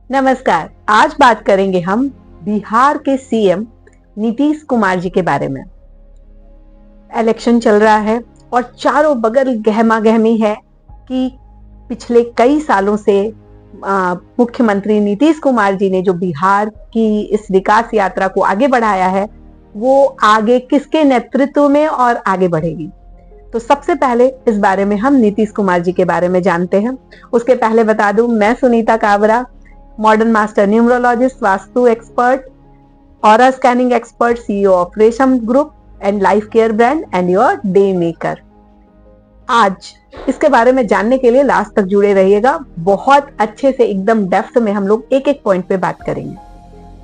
नमस्कार। आज बात करेंगे हम बिहार के सीएम नीतीश कुमार जी के बारे में। इलेक्शन चल रहा है और चारों बगल गहमा गहमी है कि पिछले कई सालों से मुख्यमंत्री नीतीश कुमार जी ने जो बिहार की इस विकास यात्रा को आगे बढ़ाया है, वो आगे किसके नेतृत्व में और आगे बढ़ेगी। तो सबसे पहले इस बारे में हम नीतीश कुमार जी के बारे में जानते हैं। उसके पहले बता दूं, मैं Sunita Kabra, modern master numerologist, vastu expert, aura scanning expert, CEO of Resham group and life care brand and your day maker. आज इसके बारे में जानने के लिए लास्ट तक जुड़े रहिएगा। बहुत अच्छे से एकदम डेप्थ में हम लोग एक एक पॉइंट पे बात करेंगे।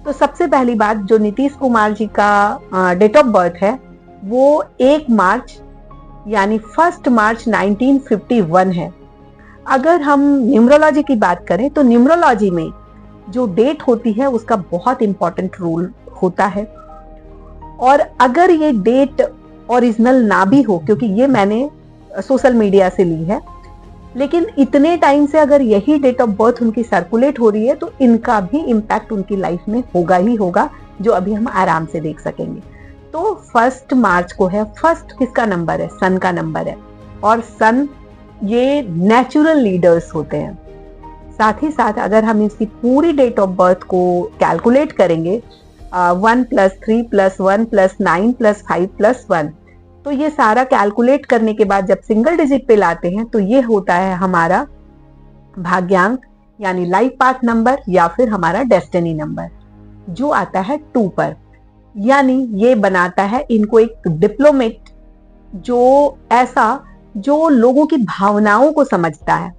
तो सबसे पहली बात, जो नीतीश कुमार जी का डेट ऑफ बर्थ है वो 1 मार्च यानी 1 मार्च 1951 है। अगर हम न्यूमरोलॉजी की बात करें तो न्यूमरोलॉजी में जो डेट होती है उसका बहुत इंपॉर्टेंट रोल होता है। और अगर ये डेट ओरिजिनल ना भी हो, क्योंकि ये मैंने सोशल मीडिया से ली है, लेकिन इतने टाइम से अगर यही डेट ऑफ बर्थ उनकी सर्कुलेट हो रही है तो इनका भी इम्पैक्ट उनकी लाइफ में होगा ही होगा, जो अभी हम आराम से देख सकेंगे। तो 1 मार्च को है। फर्स्ट किसका नंबर है? सन का नंबर है। और सन ये नेचुरल लीडर्स होते हैं। साथ ही साथ अगर हम इसकी पूरी डेट ऑफ बर्थ को कैलकुलेट करेंगे, 1 + 3 + 1 + 9 + 5 + 1, तो ये सारा कैलकुलेट करने के बाद जब सिंगल डिजिट पे लाते हैं तो ये होता है हमारा भाग्यांक यानी लाइफ पाथ नंबर या फिर हमारा डेस्टिनी नंबर, जो आता है 2 पर। यानी ये बनाता है इनको एक डिप्लोमेट, जो ऐसा जो लोगों की भावनाओं को समझता है,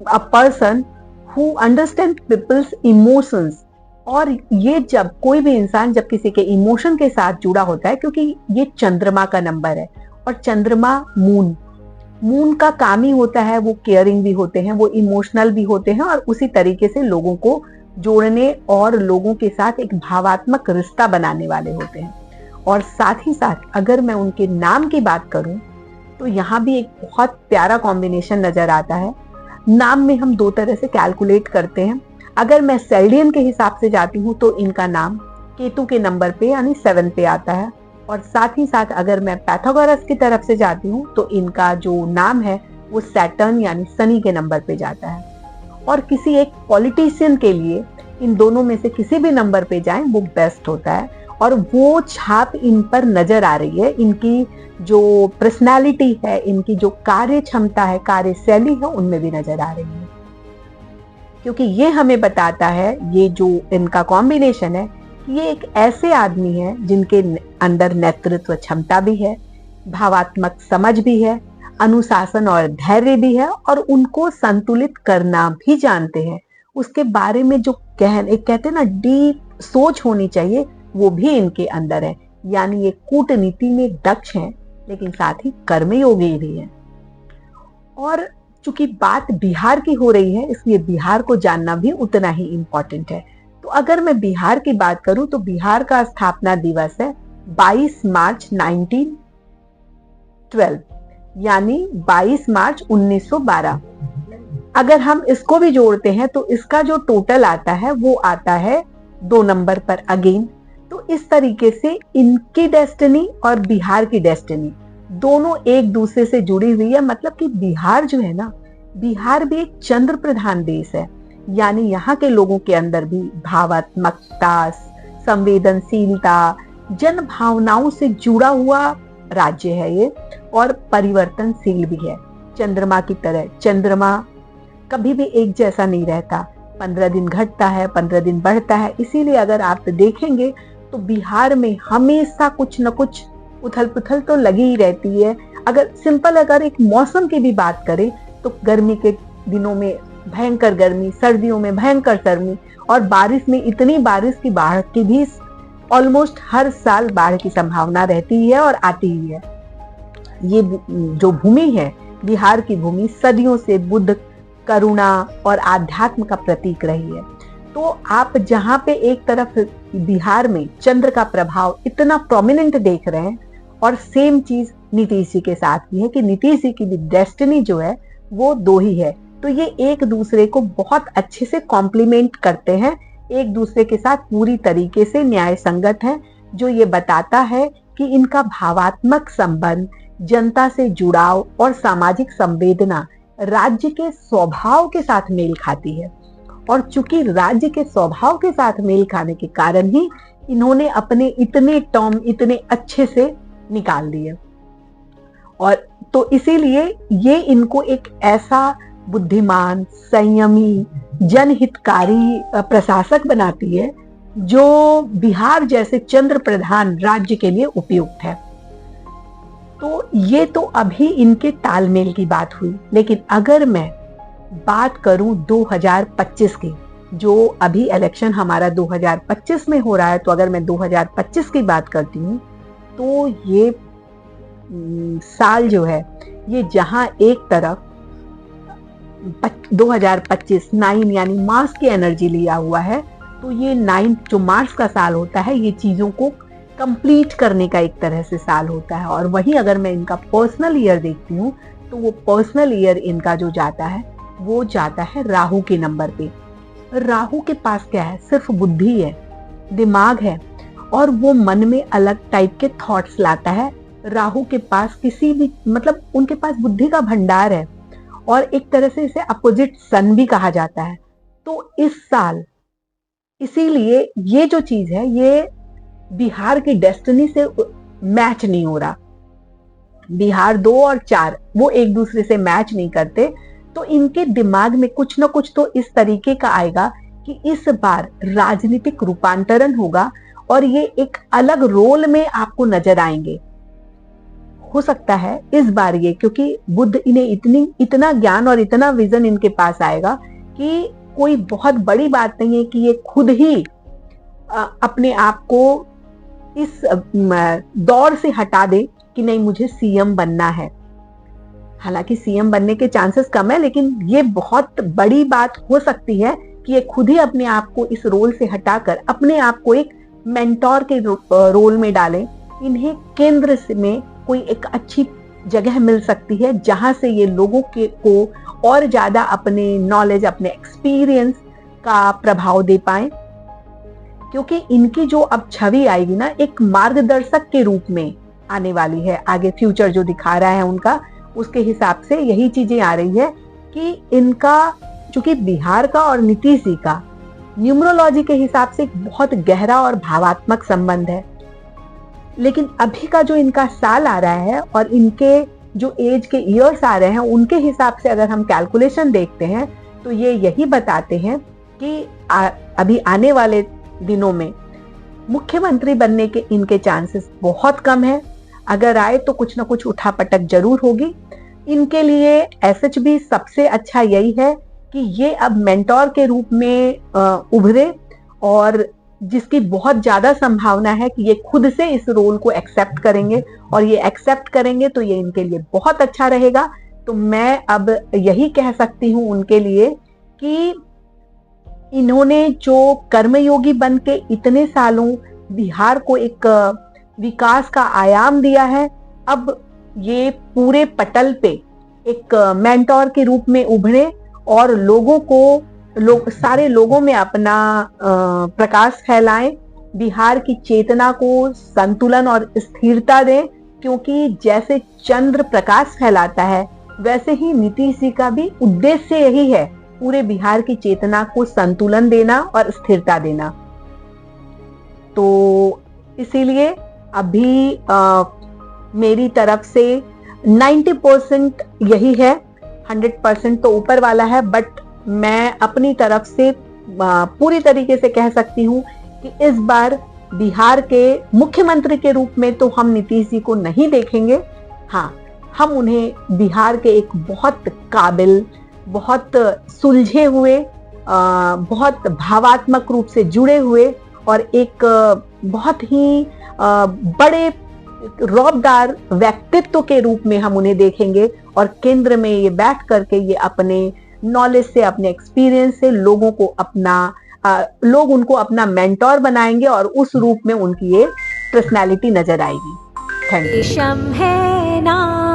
a person who understand people's emotions. और ये जब कोई भी इंसान जब किसी के इमोशन के साथ जुड़ा होता है, क्योंकि ये चंद्रमा का नंबर है और चंद्रमा मून का काम ही होता है, वो केयरिंग भी होते हैं, वो इमोशनल भी होते हैं और उसी तरीके से लोगों को जोड़ने और लोगों के साथ एक भावात्मक रिश्ता बनाने वाले होते हैं। और साथ ही साथ अगर मैं उनके नाम की बात करूं तो यहाँ भी एक बहुत प्यारा कॉम्बिनेशन नजर आता है। नाम में हम 2 तरह से कैलकुलेट करते हैं। अगर मैं सेल्डियन के हिसाब से जाती हूँ तो इनका नाम केतु के नंबर पे यानी 7 पे आता है। और साथ ही साथ अगर मैं पैथागोरस की तरफ से जाती हूँ तो इनका जो नाम है वो सैटर्न यानी शनि के नंबर पे जाता है। और किसी एक पॉलिटिशियन के लिए इन दोनों में से किसी भी नंबर पे जाएं वो बेस्ट होता है। और वो छाप इन पर नजर आ रही है, इनकी जो पर्सनालिटी है, इनकी जो कार्य क्षमता है, कार्यशैली है, उनमें भी नजर आ रही है। क्योंकि ये हमें बताता है, ये जो इनका कॉम्बिनेशन है, ये एक ऐसे आदमी है जिनके अंदर नेतृत्व क्षमता भी है, भावात्मक समझ भी है, अनुशासन और धैर्य भी है और उनको संतुलित करना भी जानते हैं। उसके बारे में जो एक कहते हैं ना डीप सोच होनी चाहिए, वो भी इनके अंदर है। यानी ये कूटनीति में दक्ष हैं, लेकिन साथ ही कर्मयोगी भी हैं। और चूंकि बात बिहार की हो रही है, इसलिए बिहार को जानना भी उतना ही इम्पोर्टेंट है। तो अगर मैं बिहार की बात करूं तो बिहार का स्थापना दिवस है 22 मार्च 1912 यानी 22 मार्च 1912। अगर हम इसको भी जोड़ते हैं तो इसका जो टोटल आता है वो आता है 2 नंबर पर अगेन। तो इस तरीके से इनकी डेस्टिनी और बिहार की डेस्टिनी दोनों एक दूसरे से जुड़ी हुई है। मतलब कि बिहार जो है ना, बिहार भी एक चंद्र प्रधान देश है। यानी यहाँ के लोगों के अंदर भी भावात्मकता, संवेदनशीलता, जन भावनाओं से जुड़ा हुआ राज्य है ये, और परिवर्तनशील भी है। चंद्रमा की तरह चंद्रमा कभी भी एक जैसा नहीं रहता, 15 दिन घटता है, 15 दिन बढ़ता है। इसीलिए अगर आप देखेंगे तो बिहार में हमेशा कुछ न कुछ उथल पुथल तो लगी ही रहती है। अगर एक मौसम की भी बात करें तो गर्मी के दिनों में भयंकर गर्मी, सर्दियों में भयंकर सर्दी, और बारिश में इतनी बारिश की बाढ़ की भी ऑलमोस्ट हर साल बाढ़ की संभावना रहती है और आती ही है। ये जो भूमि है, बिहार की भूमि, सदियों से बुद्ध, करुणा और आध्यात्म का प्रतीक रही है। तो आप जहाँ पे एक तरफ बिहार में चंद्र का प्रभाव इतना प्रोमिनेंट देख रहे हैं, और सेम चीज नीतीश जी के साथ भी है कि नीतीश जी की भी डेस्टिनी जो है वो 2 ही है, तो ये एक दूसरे को बहुत अच्छे से कॉम्प्लीमेंट करते हैं, एक दूसरे के साथ पूरी तरीके से न्याय संगत है, जो ये बताता है कि इनका भावात्मक संबंध, जनता से जुड़ाव और सामाजिक संवेदना राज्य के स्वभाव के साथ मेल खाती है। और चूंकि राज्य के स्वभाव के साथ मेल खाने के कारण ही इन्होंने अपने इतने टर्म इतने अच्छे से निकाल दिए, और तो इसीलिए ये इनको एक ऐसा बुद्धिमान, संयमी, जनहितकारी प्रशासक बनाती है जो बिहार जैसे चंद्र प्रधान राज्य के लिए उपयुक्त है। तो ये तो अभी इनके तालमेल की बात हुई, लेकिन अगर मैं बात करूं 2025 की, जो अभी इलेक्शन हमारा 2025 में हो रहा है, तो अगर मैं 2025 की बात करती हूँ तो ये साल जो है, ये जहां एक तरफ 2025 9 यानी मार्स की एनर्जी लिया हुआ है, तो ये 9 जो मार्स का साल होता है, ये चीजों को कंप्लीट करने का एक तरह से साल होता है। और वहीं अगर मैं इनका पर्सनल ईयर देखती हूँ तो वो पर्सनल ईयर इनका जो जाता है वो जाता है राहु के नंबर पे। राहु के पास क्या है? सिर्फ बुद्धि है, दिमाग है, और वो मन में अलग टाइप के थॉट्स लाता है। राहु के पास किसी भी मतलब उनके पास बुद्धि का भंडार है, और एक तरह से इसे अपोजिट सन भी कहा जाता है। तो इस साल इसीलिए ये जो चीज है ये बिहार की डेस्टिनी से मैच नहीं हो रहा। बिहार 2 और 4 वो एक दूसरे से मैच नहीं करते, तो इनके दिमाग में कुछ ना कुछ तो इस तरीके का आएगा कि इस बार राजनीतिक रूपांतरण होगा और ये एक अलग रोल में आपको नजर आएंगे। हो सकता है इस बार ये, क्योंकि बुद्ध इन्हें इतना ज्ञान और इतना विजन इनके पास आएगा कि कोई बहुत बड़ी बात नहीं है कि ये खुद ही अपने आप को इस दौर से हटा दे कि नहीं मुझे सीएम बनना है। हालांकि सीएम बनने के चांसेस कम है, लेकिन ये बहुत बड़ी बात हो सकती है कि ये खुद ही अपने आप को इस रोल से हटाकर अपने आप को एक मेंटोर के रोल में डालें। इन्हें केंद्र में कोई एक अच्छी जगह मिल सकती है जहां से ये लोगों के को और ज्यादा अपने नॉलेज, अपने एक्सपीरियंस का प्रभाव दे पाए, क्योंकि इनकी जो अब छवि आएगी ना, एक मार्गदर्शक के रूप में आने वाली है। आगे फ्यूचर जो दिखा रहा है उनका, उसके हिसाब से यही चीजें आ रही है कि इनका, चूंकि बिहार का और नीतीश जी का न्यूमरोलॉजी के हिसाब से एक बहुत गहरा और भावात्मक संबंध है, लेकिन अभी का जो इनका साल आ रहा है और इनके जो एज के ईयर्स आ रहे हैं, उनके हिसाब से अगर हम कैलकुलेशन देखते हैं तो ये यही बताते हैं कि अभी आने वाले दिनों में मुख्यमंत्री बनने के इनके चांसेस बहुत कम है। अगर आए तो कुछ ना कुछ उठापटक जरूर होगी। इनके लिए एसएचबी सबसे अच्छा यही है कि ये अब मेंटोर के रूप में उभरे, और जिसकी बहुत ज्यादा संभावना है कि ये खुद से इस रोल को एक्सेप्ट करेंगे, और ये एक्सेप्ट करेंगे तो ये इनके लिए बहुत अच्छा रहेगा। तो मैं अब यही कह सकती हूँ उनके लिए कि इन्होंने जो कर्मयोगी बन के इतने सालों बिहार को एक विकास का आयाम दिया है, अब ये पूरे पटल पे एक मेंटोर के रूप में उभरे और लोगों को सारे लोगों में अपना प्रकाश फैलाएं, बिहार की चेतना को संतुलन और स्थिरता दें, क्योंकि जैसे चंद्र प्रकाश फैलाता है वैसे ही नीतीश जी का भी उद्देश्य यही है, पूरे बिहार की चेतना को संतुलन देना और स्थिरता देना। तो इसीलिए अभी मेरी तरफ से 90% यही है, 100% तो ऊपर वाला है, बट मैं अपनी तरफ से पूरी तरीके से कह सकती हूँ कि इस बार बिहार के मुख्यमंत्री के रूप में तो हम नीतीश जी को नहीं देखेंगे। हाँ, हम उन्हें बिहार के एक बहुत काबिल, बहुत सुलझे हुए, बहुत भावात्मक रूप से जुड़े हुए और एक बहुत ही बड़े रौबदार व्यक्तित्व के रूप में हम उन्हें देखेंगे, और केंद्र में ये बैठ करके ये अपने नॉलेज से, अपने एक्सपीरियंस से लोगों को लोग उनको अपना मेंटोर बनाएंगे और उस रूप में उनकी ये पर्सनालिटी नजर आएगी। Thank you.